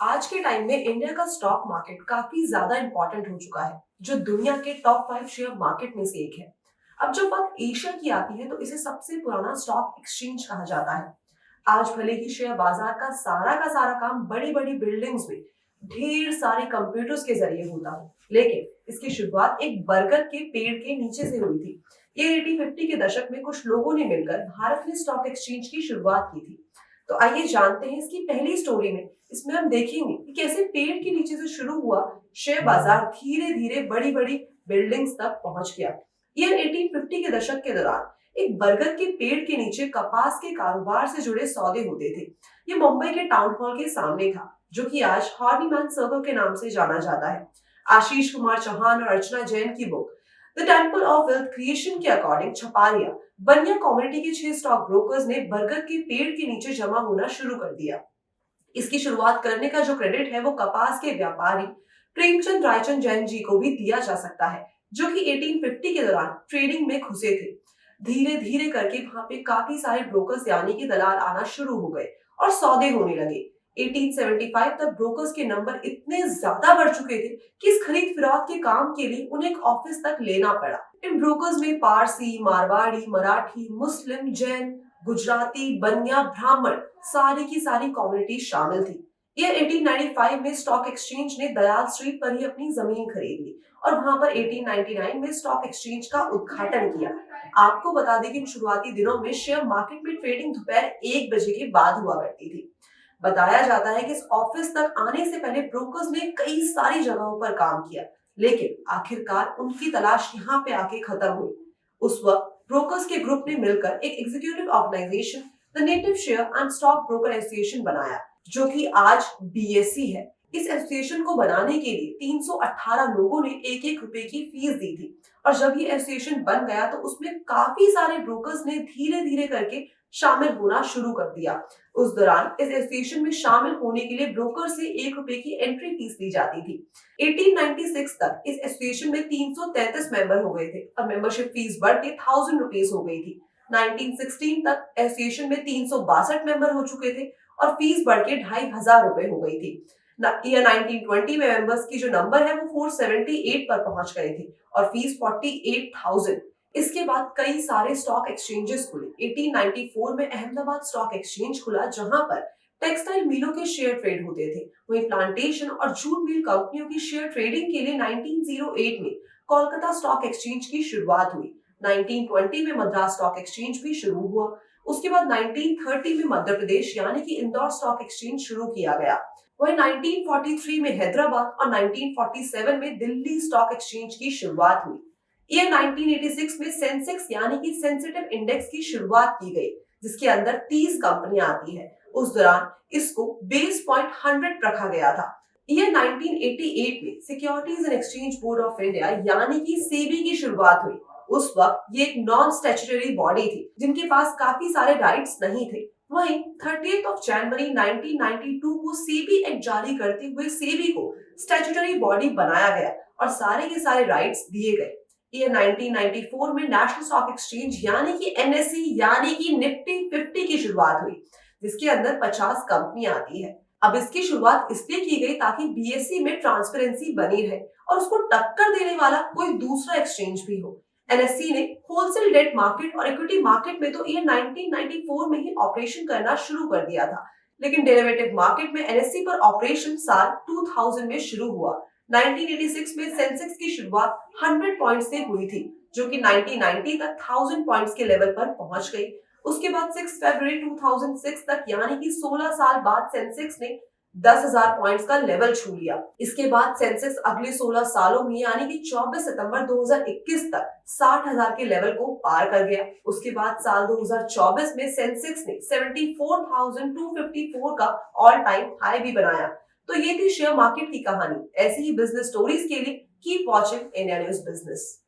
आज के टाइम में इंडिया का स्टॉक मार्केट काफी ज्यादा इंपॉर्टेंट हो चुका है, जो दुनिया के टॉप 5 शेयर मार्केट में से एक है। अब जब बात एशिया की आती है तो इसे सबसे पुराना स्टॉक एक्सचेंज कहा जाता है। आज भले ही शेयर बाजार का सारा काम बड़ी बड़ी बिल्डिंग्स में ढेर सारे कंप्यूटर्स के जरिए होता हो, लेकिन इसकी शुरुआत एक बरगद के पेड़ के नीचे से हुई थी। ये 1850 के दशक में कुछ लोगों ने मिलकर भारत में स्टॉक एक्सचेंज की शुरुआत की थी। तो आइए जानते हैं इसकी पहली स्टोरी में। इसमें हम देखेंगे कि कैसे पेड़ के नीचे से शुरू हुआ शेयर बाजार धीरे धीरे बड़ी बड़ी बिल्डिंग्स तक पहुंच गया। ईयर 1850 के दशक के दौरान एक बरगद के पेड़ के नीचे कपास के कारोबार से जुड़े सौदे होते थे। ये मुंबई के टाउन हॉल के सामने था, जो कि आज हॉर्नीमैन सर्कल के नाम से जाना जाता है। आशीष कुमार चौहान और अर्चना जैन की book the temple of wealth creation के अकॉर्डिंग छपारिया बनिया कम्युनिटी के 6 स्टॉक ब्रोकर्स ने बरगद के पेड़ के नीचे जमा होना शुरू कर दिया। इसकी शुरुआत करने का जो क्रेडिट है वो कपास के व्यापारी प्रेमचंद रायचंद जैन जी को भी दिया जा सकता है, जो कि 1850 के दौरान ट्रेडिंग में घुसे थे। धीरे धीरे करके वहां पे काफी सारे ब्रोकर्स यानी कि दलाल आना शुरू हो गए और सौदे होने लगे। 1875 तक ब्रोकर्स के नंबर इतने ज्यादा बढ़ चुके थे कि इस खरीद फरोख्त के काम के लिए उन्हें एक ऑफिस तक लेना पड़ा। इन ब्रोकर्स में पारसी, मारवाड़ी, मराठी, मुस्लिम, जैन, गुजराती, बनिया, ब्राह्मण सारी की सारी कम्युनिटी शामिल थी। ईयर 1895 में स्टॉक एक्सचेंज ने दयाल स्ट्रीट पर ही अपनी जमीन खरीद ली और वहां पर 1899 में स्टॉक एक्सचेंज का उद्घाटन किया। आपको बता दें कि इन शुरुआती दिनों में शेयर मार्केट में ट्रेडिंग दोपहर 1 बजे के बाद हुआ करती थी। बताया जाता है कि इस ऑफिस तक आने से पहले ब्रोकर्स ने कई सारी जगहों पर काम किया, लेकिन आखिरकार उनकी तलाश यहाँ पे आके खत्म हुई। उस वक्त ब्रोकर्स के ग्रुप ने मिलकर एक executive organisation the native share and stock broker association बनाया, जो कि आज बीएससी है। इस एसोसिएशन को बनाने के लिए 318 लोगों ने ₹1-1 की फीस दी थी और जब ये एसोसिएशन बन गया तो उसमें काफी सारे ब्रोकर्स ने धीरे धीरे करके शामिल होना शुरू कर दिया। उस दौरान इस एसोसिएशन में शामिल होने के लिए ब्रोकर से ₹1 की एंट्री फीस ली जाती थी। 1896 तक इस एसोसिएशन में 333 मेंबर हो गए थे और मेंबरशिप फीस बढ़ के ₹1000 हो गई थी। 1916 तक एसोसिएशन में 362 मेंबर हो चुके थे और फीस बढ़ के ₹2500 हो गई थी। ईयर 1920 में मेंबर्स की जो नंबर है वो 478 पर पहुंच गए थे और फीस 48,000। इसके बाद कई सारे स्टॉक एक्सचेंजेस खुले। 1894 में अहमदाबाद स्टॉक एक्सचेंज खुला, जहां पर टेक्सटाइल मिलों के शेयर ट्रेड होते थे। वहीं प्लांटेशन और जूट मिल कंपनियों की शेयर ट्रेडिंग के लिए 1908 में कोलकाता स्टॉक एक्सचेंज की शुरुआत हुई। 1920 में मद्रास स्टॉक एक्सचेंज भी शुरू हुआ। उसके बाद 1930 में मध्य प्रदेश यानी कि इंदौर स्टॉक एक्सचेंज शुरू किया गया। वहीं 1943 में हैदराबाद और 1947 में दिल्ली स्टॉक एक्सचेंज की शुरुआत हुई। ईयर 1986 में सेंसेक्स यानी कि सेंसिटिव इंडेक्स की शुरुआत की गई, जिसके अंदर 30 कंपनियां आती है। उस दौरान इसको बेस पॉइंट 100 रखा गया था। ईयर 1988 में securities and exchange board of India यानी कि सेबी की शुरुआत हुई। उस वक्त ये एक नॉन स्टैट्यूटरी बॉडी थी, जिनके पास काफी सारे राइट्स नहीं थे। वहीं 30 जनवरी 1992 को सेबी एक्ट जारी करते हुए सेबी को स्टैट्यूटरी बॉडी बनाया गया और सारे के सारे राइट्स दिए गए। ईयर 1994 में नेशनल स्टॉक एक्सचेंज यानी कि एनएसई यानी कि निफ्टी 50 की शुरुआत हुई, जिसके अंदर 50 कंपनियां आती है। अब इसकी शुरुआत इसलिए की गई ताकि बीएसई में ट्रांसपेरेंसी बनी रहे और उसको टक्कर देने वाला कोई दूसरा एक्सचेंज भी हो। एनएसई ने होलसेल डेट मार्केट और इक्विटी मार्केट में तो ईयर 1994 में ही ऑपरेशन करना शुरू कर दिया था, लेकिन डेरिवेटिव मार्केट में एनएसई पर ऑपरेशन साल 2000 में शुरू हुआ। 1986 में सेंसेक्स की शुरुआत 100 पॉइंट से हुई थी, जो कि 1990 तक 1000 पॉइंट्स के लेवल पर पहुंच गई। उसके बाद 6 फरवरी 2006 तक यानी कि 16 साल बाद सेंसेक्स ने 10,000 पॉइंट्स का लेवल छू लिया। इसके बाद सेंसेक्स अगले 16 सालों में यानी कि 24 सितंबर 2021 तक 60,000 के लेवल को पार कर गया। उसके बाद साल 2024 में सेंसेक्स ने 74,254 का ऑल टाइम हाई भी बनाया। तो ये थी शेयर मार्केट की कहानी। ऐसी ही बिजनेस स्टोरीज के लिए keep watching India news business.